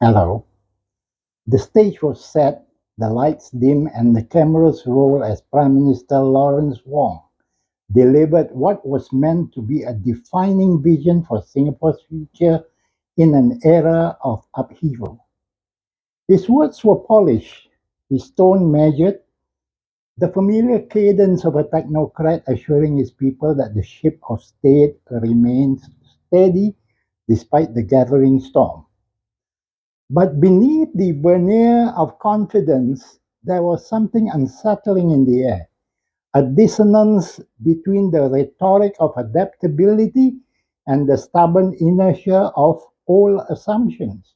Hello. The stage was set, the lights dim, and the cameras roll as Prime Minister Lawrence Wong delivered what was meant to be a defining vision for Singapore's future in an era of upheaval. His words were polished, his tone measured, the familiar cadence of a technocrat assuring his people that the ship of state remains steady despite the gathering storm. But beneath the veneer of confidence, there was something unsettling in the air, a dissonance between the rhetoric of adaptability and the stubborn inertia of old assumptions.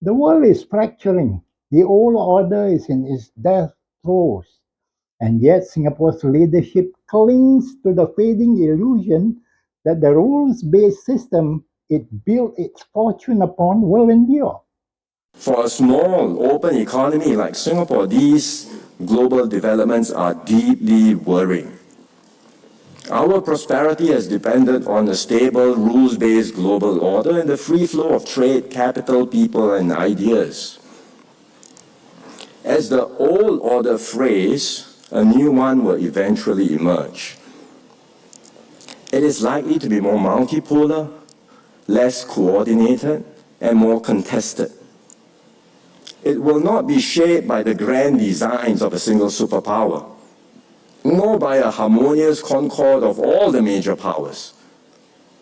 The world is fracturing, the old order is in its death throes, and yet Singapore's leadership clings to the fading illusion that the rules based system it built its fortune upon will endure. For a small, open economy like Singapore, these global developments are deeply worrying. Our prosperity has depended on a stable, rules-based global order and the free flow of trade, capital, people, and ideas. As the old order frays, a new one will eventually emerge. It is likely to be more multipolar, less coordinated, and more contested. It will not be shaped by the grand designs of a single superpower, nor by a harmonious concord of all the major powers,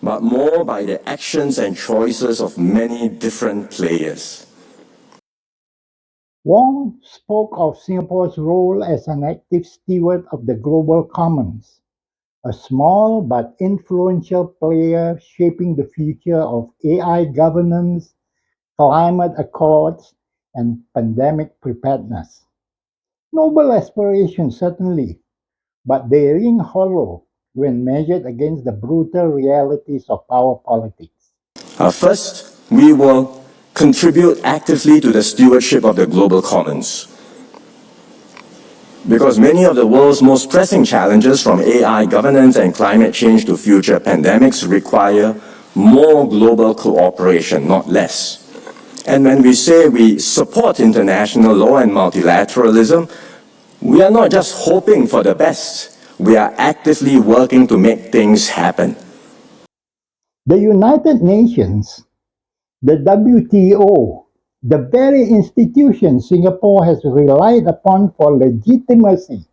but more by the actions and choices of many different players. Wong spoke of Singapore's role as an active steward of the global commons, a small but influential player shaping the future of AI governance, climate accords, and pandemic preparedness. Noble aspirations, certainly, but they ring hollow when measured against the brutal realities of power politics. First, we will contribute actively to the stewardship of the global commons. Because many of the world's most pressing challenges, from AI governance and climate change to future pandemics, require more global cooperation, not less. And when we say we support international law and multilateralism, we are not just hoping for the best, we are actively working to make things happen. The United Nations, the WTO, the very institution Singapore has relied upon for legitimacy,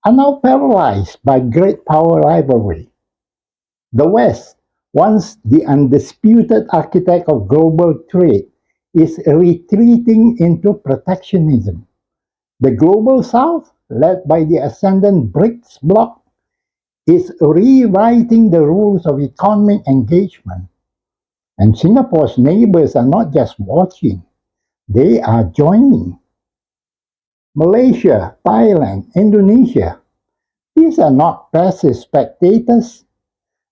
are now paralyzed by great power rivalry. The West, once the undisputed architect of global trade, is retreating into protectionism. The global South, led by the ascendant BRICS bloc, is rewriting the rules of economic engagement. And Singapore's neighbors are not just watching, they are joining. Malaysia, Thailand, Indonesia, these are not passive spectators.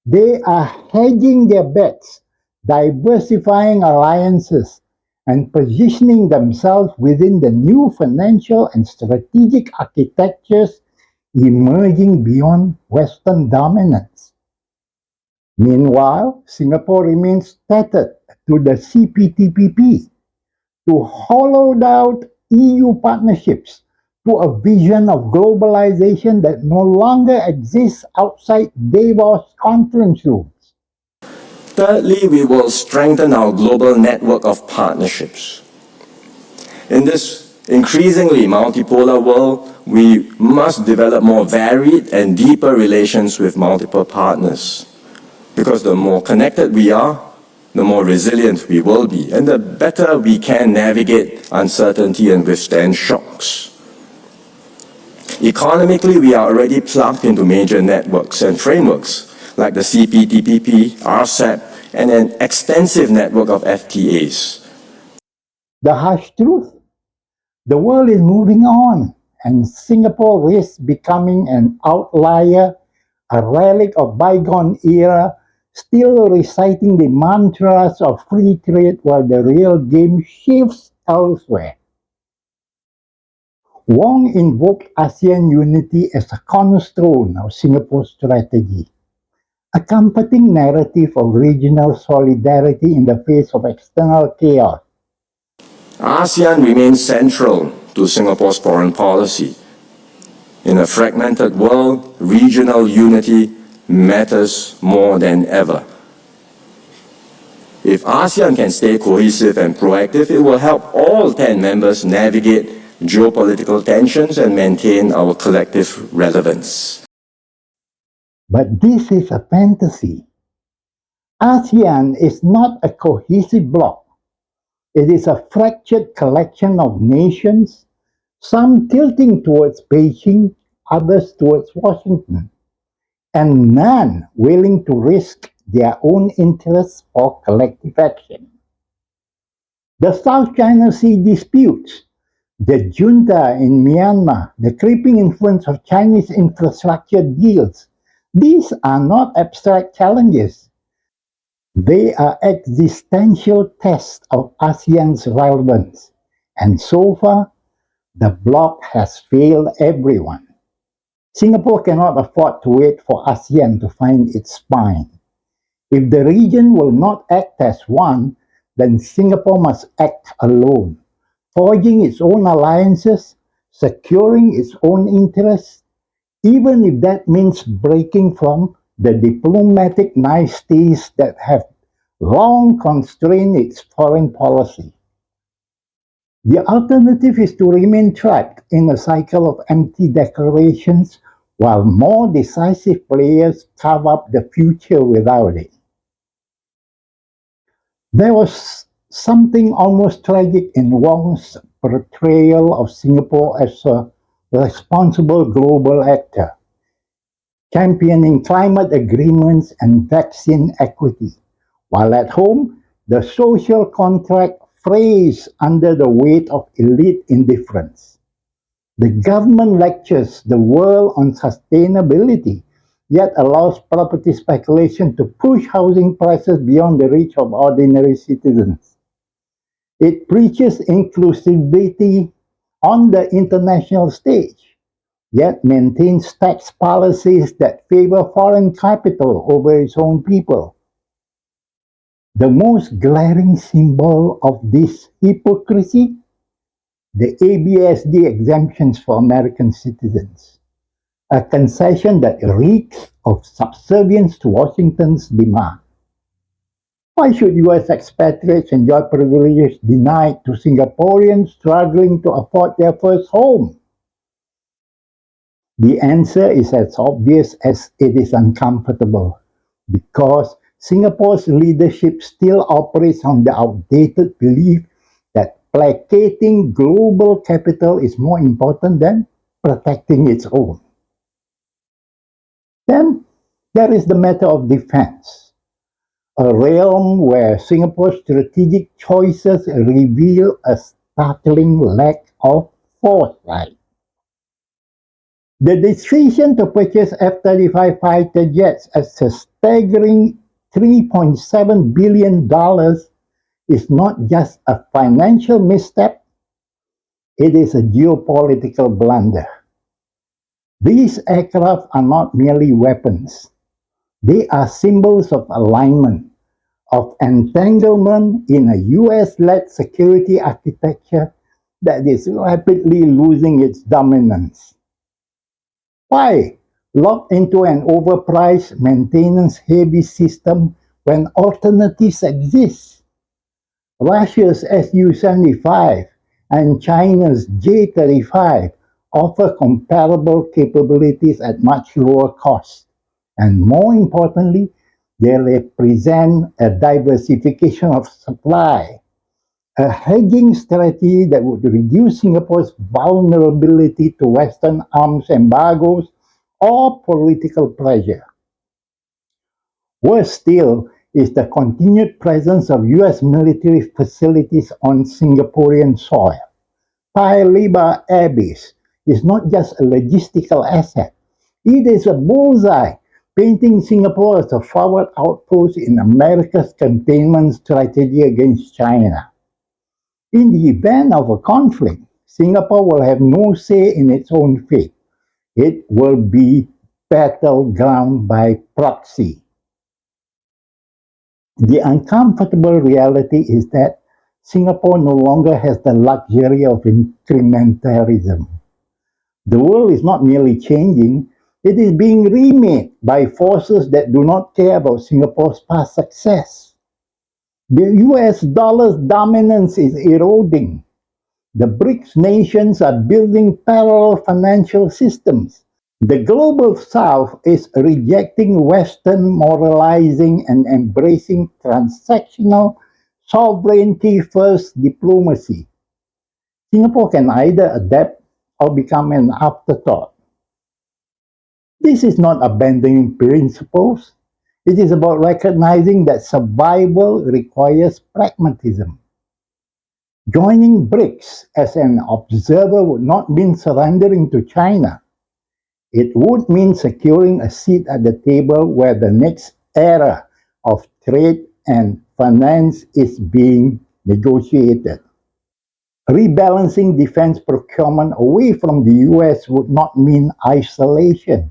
They are hedging their bets, diversifying alliances, and positioning themselves within the new financial and strategic architectures emerging beyond Western dominance. Meanwhile, Singapore remains tethered to the CPTPP, to hollowed out EU partnerships, to a vision of globalization that no longer exists outside Davos conference rooms. Thirdly, we will strengthen our global network of partnerships. In this increasingly multipolar world, we must develop more varied and deeper relations with multiple partners. Because the more connected we are, the more resilient we will be, and the better we can navigate uncertainty and withstand shocks. Economically, we are already plugged into major networks and frameworks like the CPTPP, RCEP, and an extensive network of FTAs. The harsh truth, the world is moving on, and Singapore risks becoming an outlier, a relic of bygone era, still reciting the mantras of free trade while the real game shifts elsewhere. Wong invoked ASEAN unity as a cornerstone of Singapore's strategy, a comforting narrative of regional solidarity in the face of external chaos. ASEAN remains central to Singapore's foreign policy. In a fragmented world, regional unity matters more than ever. If ASEAN can stay cohesive and proactive, it will help all 10 members navigate geopolitical tensions and maintain our collective relevance. But this is a fantasy. ASEAN is not a cohesive bloc. It is a fractured collection of nations, some tilting towards Beijing, others towards Washington, and none willing to risk their own interests for collective action. The South China Sea disputes, the junta in Myanmar, the creeping influence of Chinese infrastructure deals, these are not abstract challenges. They are existential tests of ASEAN's relevance. And so far, the bloc has failed everyone. Singapore cannot afford to wait for ASEAN to find its spine. If the region will not act as one, then Singapore must act alone, forging its own alliances, securing its own interests, even if that means breaking from the diplomatic niceties that have long constrained its foreign policy. The alternative is to remain trapped in a cycle of empty declarations while more decisive players carve up the future without it. There was something almost tragic in Wong's portrayal of Singapore as a responsible global actor, championing climate agreements and vaccine equity, while at home, the social contract frays under the weight of elite indifference. The government lectures the world on sustainability, yet allows property speculation to push housing prices beyond the reach of ordinary citizens. It preaches inclusivity on the international stage, yet maintains tax policies that favor foreign capital over its own people. The most glaring symbol of this hypocrisy, the ABSD exemptions for American citizens, a concession that reeks of subservience to Washington's demand. Why should US expatriates enjoy privileges denied to Singaporeans struggling to afford their first home? The answer is as obvious as it is uncomfortable, because Singapore's leadership still operates on the outdated belief that placating global capital is more important than protecting its own. Then there is the matter of defense, a realm where Singapore's strategic choices reveal a startling lack of foresight. The decision to purchase F-35 fighter jets at a staggering $3.7 billion is not just a financial misstep, it is a geopolitical blunder. These aircraft are not merely weapons, they are symbols of alignment, of entanglement in a US-led security architecture that is rapidly losing its dominance. Why lock into an overpriced, maintenance-heavy system when alternatives exist? Russia's Su-75 and China's J-35 offer comparable capabilities at much lower cost. And more importantly, they represent a diversification of supply, a hedging strategy that would reduce Singapore's vulnerability to Western arms embargoes or political pressure. Worse still is the continued presence of US military facilities on Singaporean soil. Paya Lebar Air Base is not just a logistical asset, it is a bullseye, painting Singapore as a forward outpost in America's containment strategy against China. In the event of a conflict, Singapore will have no say in its own fate. It will be battleground by proxy. The uncomfortable reality is that Singapore no longer has the luxury of incrementalism. The world is not merely changing, it is being remade by forces that do not care about Singapore's past success. The US dollar's dominance is eroding. The BRICS nations are building parallel financial systems. The global south is rejecting Western moralizing and embracing transactional sovereignty first diplomacy. Singapore can either adapt or become an afterthought. This is not abandoning principles. It is about recognizing that survival requires pragmatism. Joining BRICS as an observer would not mean surrendering to China. It would mean securing a seat at the table where the next era of trade and finance is being negotiated. Rebalancing defense procurement away from the US would not mean isolation.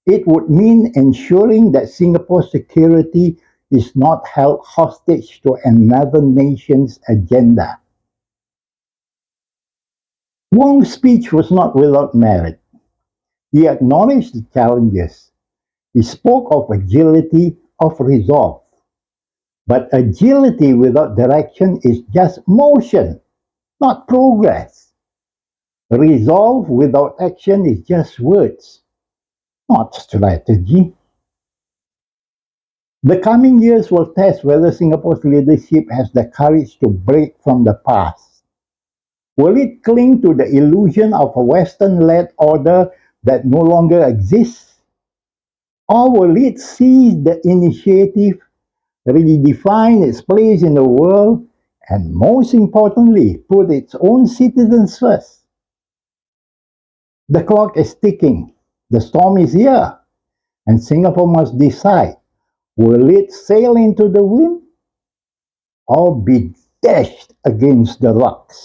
It would mean ensuring that Singapore's security is not held hostage to another nation's agenda. Wong's speech was not without merit. He acknowledged the challenges. He spoke of agility, of resolve. But agility without direction is just motion, not progress. Resolve without action is just words, not strategy. The coming years will test whether Singapore's leadership has the courage to break from the past. Will it cling to the illusion of a Western led order that no longer exists? Or will it seize the initiative, redefine its place in the world, and most importantly, put its own citizens first? The clock is ticking, the storm is here, and Singapore must decide, will it sail into the wind or be dashed against the rocks?